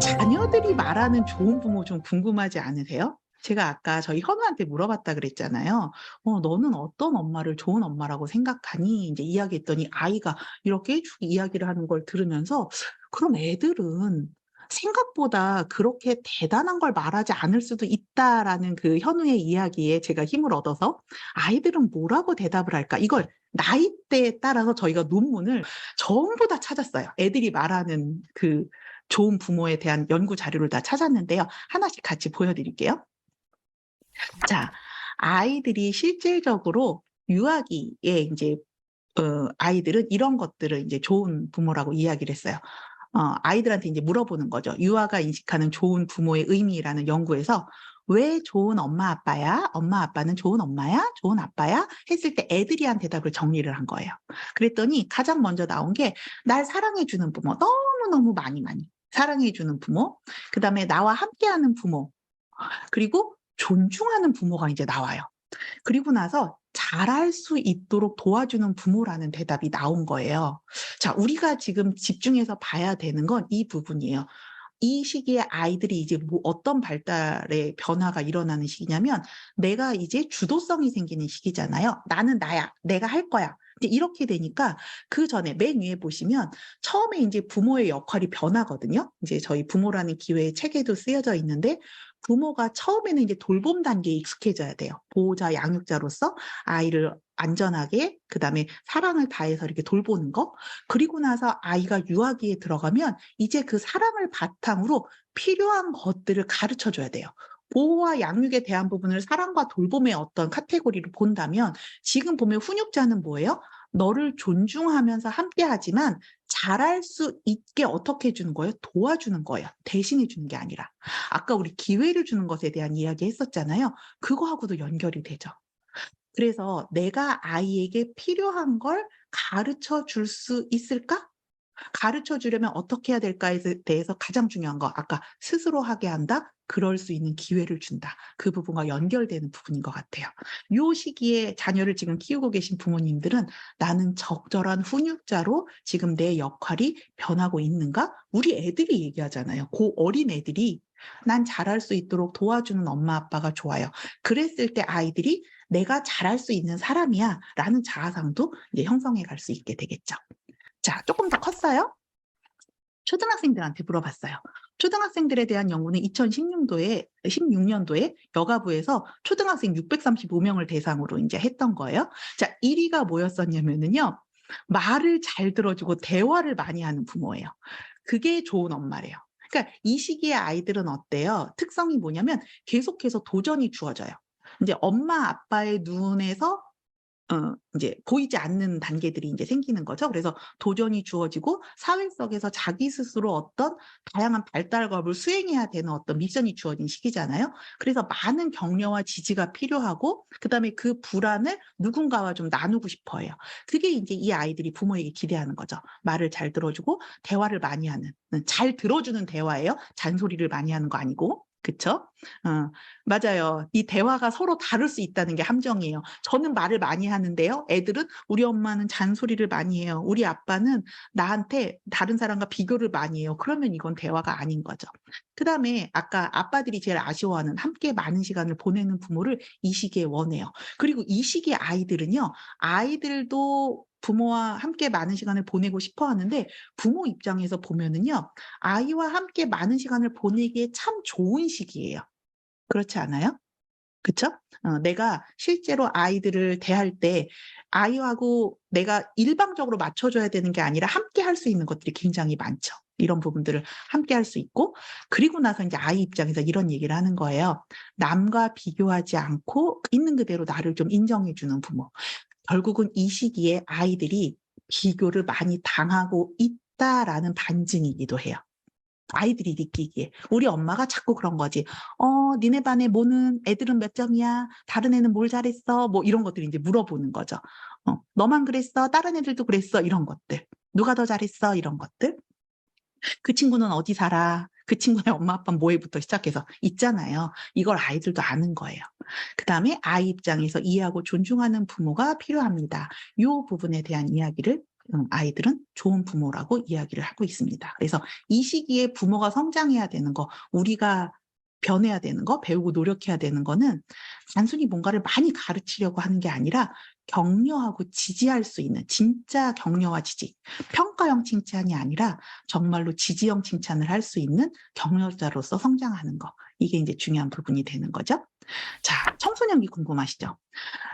자녀들이 말하는 좋은 부모 좀 궁금하지 않으세요? 제가 아까 저희 현우한테 물어봤다 그랬잖아요. "너는 어떤 엄마를 좋은 엄마라고 생각하니?" 인제 이야기했더니 아이가 이렇게 쭉 이야기를 하는 걸 들으면서 '그럼 애들은 생각보다 그렇게 대단한 걸 말하지 않을 수도 있다.'라는 그 현우의 이야기에 제가 힘을 얻어서 '아이들은 뭐라고 대답을 할까?' 이걸 나이대에 따라서 저희가 논문을 전부 다 찾았어요. 애들이 말하는 그 좋은 부모에 대한 연구 자료를 다 찾았는데요. 하나씩 같이 보여 드릴게요. 자, 아이들이 실질적으로 유아기에 인제 아이들은 이런 것들을 인제 좋은 부모라고 이야기를 했어요. 아이들한테 인제 물어보는 거죠. 유아가 인식하는 좋은 부모의 의미라는 연구에서 "왜 좋은 엄마 아빠야? 엄마 아빠는 좋은 엄마야? 좋은 아빠야?" 했을 때 애들이 한 대답을 정리를 한 거예요. 그랬더니 가장 먼저 나온 게 날 사랑해 주는 부모. 너무너무 많이, 많이 사랑해 주는 부모. 그다음에 나와 함께하는 부모. 그리고 존중하는 부모가 이제 나와요. 그리고 나서 잘할 수 있도록 도와주는 부모라는 대답이 나온 거예요. 자, 우리가 지금 집중해서 봐야 되는 건 이 부분이에요. 이 시기에 아이들이 이제 뭐 어떤 발달의 변화가 일어나는 시기냐면 내가 이제 주도성이 생기는 시기잖아요. '나는 나야. 내가 할 거야.' 이제 이렇게 되니까 그전에 맨 위에 보시면 처음에 인제 부모의 역할이 변하거든요. 이제 저희 부모라는 기회의 책에도 쓰여져 있는데 부모가 처음에는 이제 돌봄 단계에 익숙해져야 돼요. 보호자, 양육자로서 아이를 안전하게 그다음에 사랑을 다해서 이렇게 돌보는 거. 그리고 나서 아이가 유아기에 들어가면 이제 그 사랑을 바탕으로 필요한 것들을 가르쳐 줘야 돼요. 보호와 양육에 대한 부분을 사랑과 돌봄의 어떤 카테고리로 본다면 지금 보면 훈육자는 뭐예요? 너를 존중하면서 함께하지만 잘할 수 있게 어떻게 해 주는 거예요? 도와주는 거예요. 대신해 주는 게 아니라. 아까 우리 기회를 주는 것에 대한 이야기 했었잖아요. 그거하고도 연결이 되죠. 그래서 '내가 아이에게 필요한 걸 가르쳐 줄 수 있을까?' 가르쳐 주려면 어떻게 해야 될까에 대해서 가장 중요한 거 아까 "스스로 하게 한다. 그럴 수 있는 기회를 준다." 그 부분과 연결되는 부분인 것 같아요. 요 시기에 자녀를 지금 키우고 계신 부모님들은 '나는 적절한 훈육자로 지금 내 역할이 변하고 있는가?' 우리 애들이 얘기하잖아요. 고 어린 애들이 "난 잘할 수 있도록 도와주는 엄마 아빠가 좋아요." 그랬을 때 아이들이 '내가 잘할 수 있는 사람이야.'라는 자아상도 이제 형성해 갈 수 있게 되겠죠. 자, 쪼끔 더 컸어요? 초등학생들한테 물어봤어요. 초등학생들에 대한 연구는 2016년도에 16년도에 여가부에서 초등학생 635 명을 대상으로 인제 했던 거예요. 자, 1 위가 뭐였었냐면은요. 말을 잘 들어주고 대화를 많이 하는 부모예요. 그게 좋은 엄마래요. 그러니까 이 시기의 아이들은 어때요? 특성이 뭐냐면 계속해서 도전이 주어져요. 인제 엄마 아빠의 눈에서 인제 보이지 않는 단계들이 인제 생기는 거죠. 그래서 도전이 주어지고 사회 속에서 자기 스스로 어떤 다양한 발달과업을 수행해야 되는 어떤 미션이 주어진 시기잖아요. 그래서 많은 격려와 지지가 필요하고 그다음에 그 불안을 누군가와 좀 나누고 싶어 해요. 그게 인제 이 아이들이 부모에게 기대하는 거죠. 말을 잘 들어 주고 대화를 많이 하는 잘 들어주는 대화예요. 잔소리를 많이 하는 거 아니고. 그쵸? 어. 맞아요. 이 대화가 서로 다를 수 있다는 게 함정이에요. 저는 말을 많이 하는데요. 애들은 "우리 엄마는 잔소리를 많이 해요. 우리 아빠는 나한테 다른 사람과 비교를 많이 해요." 그러면 이건 대화가 아닌 거죠. 그다음에 아까 아빠들이 제일 아쉬워하는 함께 많은 시간을 보내는 부모를 이 시기에 원해요. 그리고 이 시기의 아이들은요. 아이들도 부모와 함께 많은 시간을 보내고 싶어 하는데 부모 입장에서 보면은요. 아이와 함께 많은 시간을 보내기에 참 좋은 시기예요. 그렇지 않아요? 그쵸? 내가 실제로 아이들을 대할 때 아이하고 내가 일방적으로 맞춰 줘야 되는 게 아니라 함께 할 수 있는 것들이 굉장히 많죠. 이런 부분들을 함께 할 수 있고 그리고 나서 인제 아이 입장에서 이런 얘기를 하는 거예요. 남과 비교하지 않고 있는 그대로 나를 좀 인정해 주는 부모. 결국은 이 시기에 아이들이 '비교를 많이 당하고 있다.'라는 반증이기도 해요. 아이들이 느끼기에. 우리 엄마가 자꾸 그런 거지. 니네 반에 뭐는 애들은 몇 점이야? 다른 애는 뭘 잘했어?" 뭐 이런 것들을 인제 물어보는 거죠. "너만 그랬어? 다른 애들도 그랬어?" 이런 것들. "누가 더 잘했어?" 이런 것들. "그 친구는 어디 살아?" 그 친구네 엄마 아빠는 뭐해부터 시작해서 있잖아요. 이걸 아이들도 아는 거예요. 그다음에 아이 입장에서 이해하고 존중하는 부모가 필요합니다. 요 부분에 대한 이야기를 아이들은 좋은 부모라고 이야기를 하고 있습니다. 그래서 이 시기에 부모가 성장해야 되는 거, 우리가 변해야 되는 거, 배우고 노력해야 되는 거는 단순히 뭔가를 많이 가르치려고 하는 게 아니라 격려하고 지지할 수 있는 진짜 격려와 지지, 평가형 칭찬이 아니라 정말로 지지형 칭찬을 할 수 있는 격려자로서 성장하는 거. 이게 이제 중요한 부분이 되는 거죠. 자, 청소년기 궁금하시죠?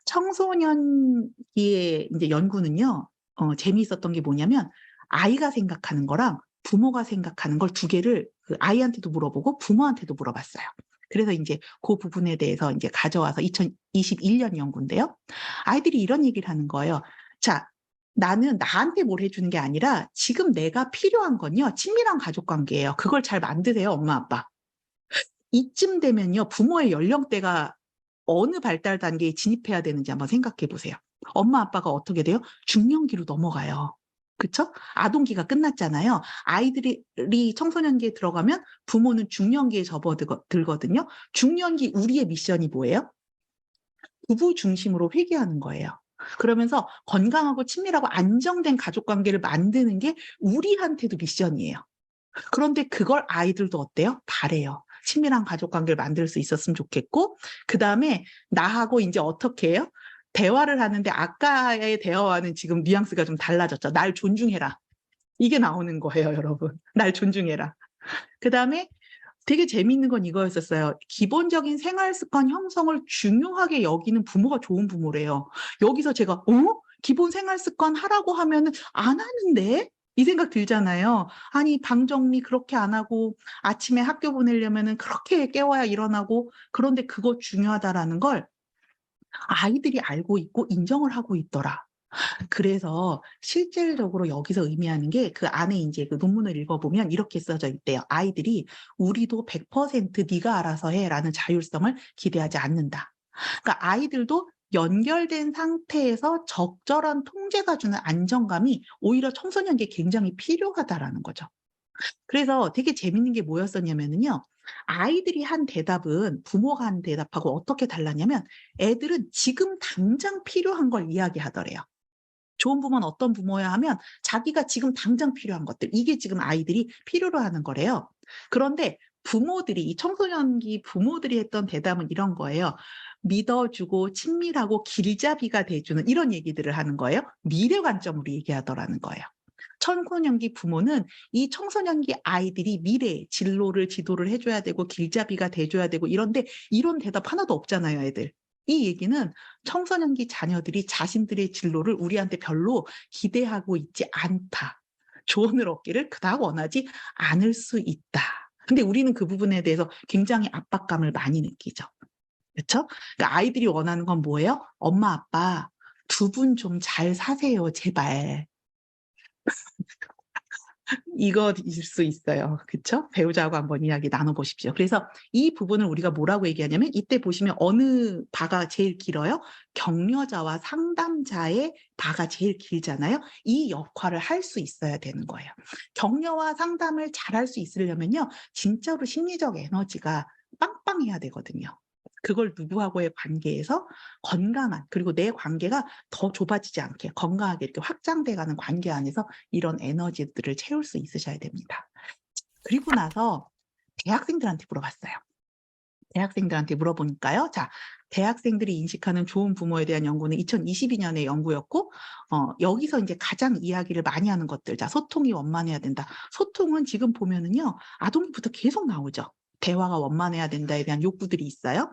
청소년기의 이제 연구는요, 재미있었던 게 뭐냐면 아이가 생각하는 거랑 부모가 생각하는 걸 두 개를 그 아이한테도 물어보고 부모한테도 물어봤어요. 그래서 이제 그 부분에 대해서 이제 가져와서 2021년 연구인데요. 아이들이 이런 얘기를 하는 거예요. 자, 나는 나한테 뭘 해주는 게 아니라 지금 내가 필요한 건요, 친밀한 가족 관계예요. 그걸 잘 만드세요, 엄마, 아빠. 이쯤 되면요, 부모의 연령대가 어느 발달 단계에 진입해야 되는지 한번 생각해 보세요. 엄마, 아빠가 어떻게 돼요? 중년기로 넘어가요. 그쵸? 아동기가 끝났잖아요. 아이들이 청소년기에 들어가면 부모는 중년기에 접어들거든요. 중년기 우리의 미션이 뭐예요? 부부 중심으로 회귀하는 거예요. 그러면서 건강하고 친밀하고 안정된 가족 관계를 만드는 게 우리한테도 미션이에요. 그런데 그걸 아이들도 어때요? 바래요. 친밀한 가족 관계를 만들 수 있었으면 좋겠고, 그다음에 나하고 이제 어떻게 해요? 대화를 하는데 아까의 대화와는 지금 뉘앙스가 좀 달라졌죠. 날 존중해라. 이게 나오는 거예요, 여러분. 날 존중해라. 그다음에 되게 재미있는 건 이거였었어요. 기본적인 생활 습관 형성을 중요하게 여기는 부모가 좋은 부모래요. 여기서 제가 기본 생활 습관 하라고 하면은 안 하는데? 이 생각 들잖아요. 아니, 방 정리 그렇게 안 하고 아침에 학교 보내려면은 그렇게 깨워야 일어나고, 그런데 그거 중요하다라는 걸 아이들이 알고 있고 인정을 하고 있더라. 그래서 실질적으로 여기서 의미하는 게 그 안에 이제 그 논문을 읽어보면 이렇게 써져 있대요. 아이들이 우리도 100% 네가 알아서 해라는 자율성을 기대하지 않는다. 그러니까 아이들도 연결된 상태에서 적절한 통제가 주는 안정감이 오히려 청소년기에 굉장히 필요하다라는 거죠. 그래서 되게 재밌는 게 뭐였었냐면은요. 아이들이 한 대답은 부모가 한 대답하고 어떻게 달랐냐면 애들은 지금 당장 필요한 걸 이야기하더래요. 좋은 부모는 어떤 부모야 하면 자기가 지금 당장 필요한 것들, 이게 지금 아이들이 필요로 하는 거래요. 그런데 부모들이, 이 청소년기 부모들이 했던 대답은 이런 거예요. 믿어주고 친밀하고 길잡이가 돼주는 이런 얘기들을 하는 거예요. 미래 관점으로 얘기하더라는 거예요. 청소년기 부모는 이 청소년기 아이들이 미래 진로를 지도를 해줘야 되고 길잡이가 돼줘야 되고 이런데 이런 대답 하나도 없잖아요, 애들. 이 얘기는 청소년기 자녀들이 자신들의 진로를 우리한테 별로 기대하고 있지 않다. 조언을 얻기를 그닥 원하지 않을 수 있다. 근데 우리는 그 부분에 대해서 굉장히 압박감을 많이 느끼죠. 그렇죠? 그러니까 아이들이 원하는 건 뭐예요? 엄마, 아빠 두 분 좀 잘 사세요, 제발. 이거일 수 있어요. 그쵸? 배우자하고 한번 이야기 나눠보십시오. 그래서 이 부분을 우리가 뭐라고 얘기하냐면 이때 보시면 어느 바가 제일 길어요? 격려자와 상담자의 바가 제일 길잖아요. 이 역할을 할 수 있어야 되는 거예요. 격려와 상담을 잘할 수 있으려면요. 진짜로 심리적 에너지가 빵빵해야 되거든요. 그걸 누구하고의 관계에서 건강한, 그리고 내 관계가 더 좁아지지 않게 건강하게 이렇게 확장돼가는 관계 안에서 이런 에너지들을 채울 수 있으셔야 됩니다. 그리고 나서 대학생들한테 물어봤어요. 대학생들한테 물어보니까요. 자, 대학생들이 인식하는 좋은 부모에 대한 연구는 2022년의 연구였고, 여기서 이제 가장 이야기를 많이 하는 것들, 자, 소통이 원만해야 된다. 소통은 지금 보면은요, 아동기부터 계속 나오죠. 대화가 원만해야 된다에 대한 욕구들이 있어요.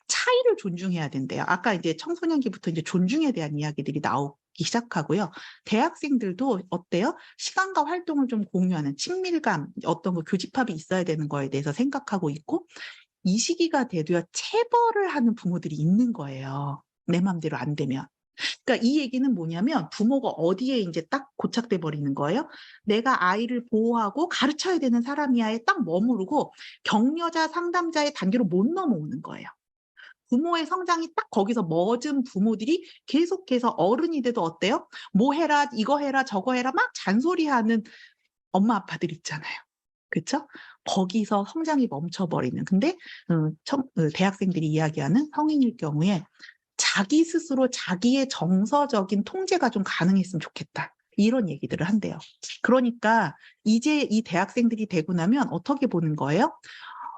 차이를 존중해야 된대요. 아까 이제 청소년기부터 이제 존중에 대한 이야기들이 나오기 시작하고요. 대학생들도 어때요? 시간과 활동을 좀 공유하는 친밀감, 어떤 거 교집합이 있어야 되는 거에 대해서 생각하고 있고, 이 시기가 돼도요, 체벌을 하는 부모들이 있는 거예요. 내 맘대로 안 되면. 그러니까 이 얘기는 뭐냐면 부모가 어디에 이제 딱 고착돼 버리는 거예요. 내가 아이를 보호하고 가르쳐야 되는 사람이야에 딱 머무르고 격려자, 상담자의 단계로 못 넘어오는 거예요. 부모의 성장이 딱 거기서 멎은 부모들이 계속해서 어른이 돼도 어때요? 뭐 해라, 이거 해라, 저거 해라 막 잔소리하는 엄마 아빠들 있잖아요. 그쵸? 거기서 성장이 멈춰버리는. 근데 대학생들이 이야기하는 성인일 경우에 자기 스스로 자기의 정서적인 통제가 좀 가능했으면 좋겠다. 이런 얘기들을 한대요. 그러니까 이제 이 대학생들이 되고 나면 어떻게 보는 거예요?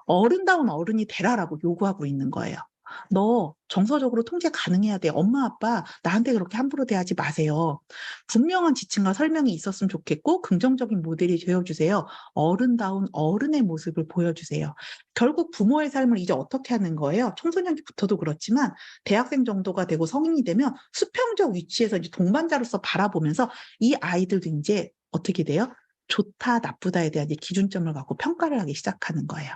어른다운 어른이 되라라고 요구하고 있는 거예요. "너 정서적으로 통제 가능해야 돼. 엄마, 아빠 나한테 그렇게 함부로 대하지 마세요. 분명한 지침과 설명이 있었으면 좋겠고 긍정적인 모델이 되어 주세요. 어른다운 어른의 모습을 보여주세요." 결국 부모의 삶을 이제 어떻게 하는 거예요? 청소년기부터도 그렇지만 대학생 정도가 되고 성인이 되면 수평적 위치에서 이제 동반자로서 바라보면서 이 아이들도 인제 어떻게 돼요? 좋다 나쁘다에 대한 이제 기준점을 갖고 평가를 하기 시작하는 거예요.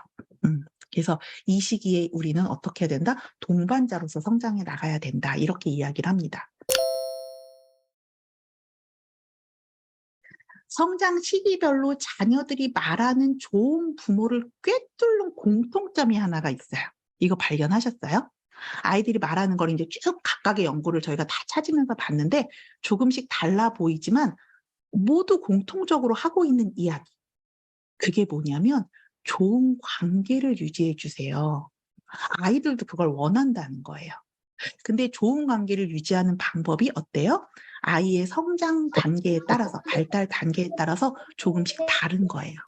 그래서 "이 시기에 우리는 어떻게 해야 된다? 동반자로서 성장해 나가야 된다." 이렇게 이야기를 합니다. 성장 시기별로 자녀들이 말하는 좋은 부모를 꿰뚫는 공통점이 하나가 있어요. 이거 발견하셨어요? 아이들이 말하는 걸 인제 쭉 각각의 연구를 저희가 다 찾으면서 봤는데 조금씩 달라 보이지만 모두 공통적으로 하고 있는 이야기. 그게 뭐냐면 좋은 관계를 유지해 주세요. 아이들도 그걸 원한다는 거예요. 근데 좋은 관계를 유지하는 방법이 어때요? 아이의 성장 단계에 따라서 발달 단계에 따라서 조금씩 다른 거예요.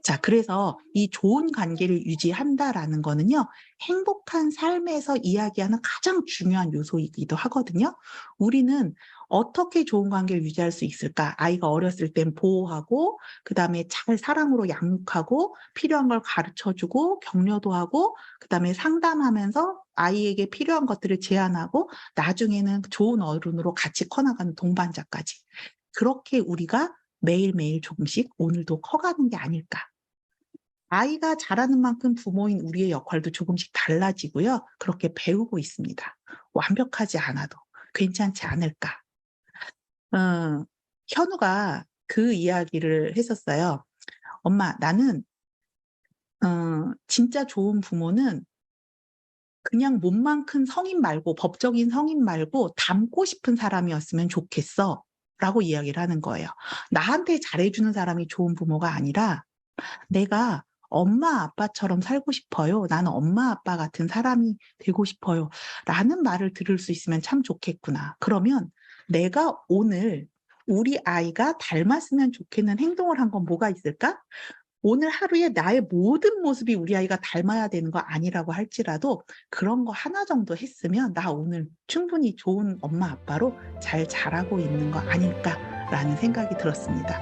자, 그래서 이 좋은 관계를 유지한다라는 거는요, 행복한 삶에서 이야기하는 가장 중요한 요소이기도 하거든요. 우리는 어떻게 좋은 관계를 유지할 수 있을까? 아이가 어렸을 땐 보호하고, 그다음에 잘 사랑으로 양육하고, 필요한 걸 가르쳐 주고, 격려도 하고, 그다음에 상담하면서 아이에게 필요한 것들을 제안하고, 나중에는 좋은 어른으로 같이 커나가는 동반자까지. 그렇게 우리가 매일매일 조금씩 오늘도 커가는 게 아닐까. 아이가 자라는 만큼 부모인 우리의 역할도 조금씩 달라지고요. 그렇게 배우고 있습니다. 완벽하지 않아도 괜찮지 않을까. 현우가 그 이야기를 했었어요. "엄마, 나는 진짜 좋은 부모는 그냥 몸만 큰 성인 말고 법적인 성인 말고 닮고 싶은 사람이었으면 좋겠어."라고 이야기를 하는 거예요. 나한테 잘해 주는 사람이 좋은 부모가 아니라 "내가 엄마 아빠처럼 살고 싶어요. 나는 엄마 아빠 같은 사람이 되고 싶어요." 라는 말을 들을 수 있으면 참 좋겠구나. 그러면 내가 오늘 우리 아이가 닮았으면 좋겠는 행동을 한 건 뭐가 있을까? 오늘 하루에 나의 모든 모습이 우리 아이가 닮아야 되는 거 아니라고 할지라도 그런 거 하나 정도 했으면 '나 오늘 충분히 좋은 엄마 아빠로 잘 자라고 있는 거 아닐까.'라는 생각이 들었습니다.